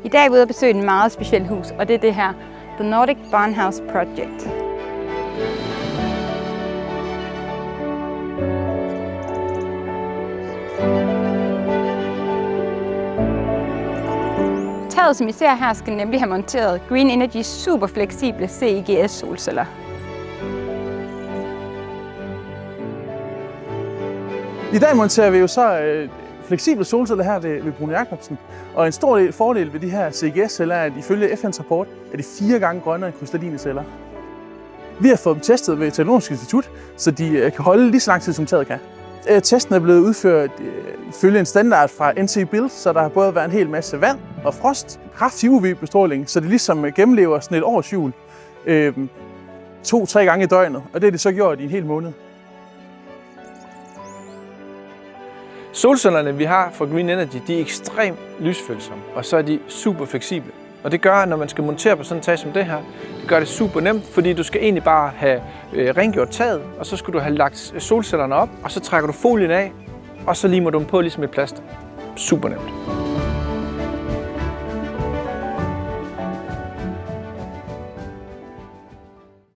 I dag er vi ude at besøge et meget specielt hus, og det er det her, The Nordic Barnhouse Project. Taget, som I ser her, skal nemlig have monteret Green Energy super fleksible CIGS solceller. I dag monterer vi jo så fleksible solceller her ved Bruun Jacobsen. Og en stor fordel ved de her CIGS-celler er, at ifølge FN's rapport er de 4 gange grønnere end krystalline celler. Vi har fået dem testet ved Teknologisk Institut, så de kan holde lige så lang tid, som taget kan. Testen er blevet udført ifølge en standard fra NC Build, så der har både været en hel masse vand og frost, kraftig UV-bestråling, så det ligesom gennemlever sådan et års jul 2-3 gange i døgnet, og det har de så gjort i en hel måned. Solcellerne, vi har fra Green Energy, de er ekstremt lysfølsomme, og så er de super fleksible. Og det gør, at når man skal montere på sådan et tag som det her, det gør det super nemt, fordi du skal egentlig bare have rengjort taget, og så skal du have lagt solcellerne op, og så trækker du folien af, og så limer du dem på ligesom et plaster. Super nemt.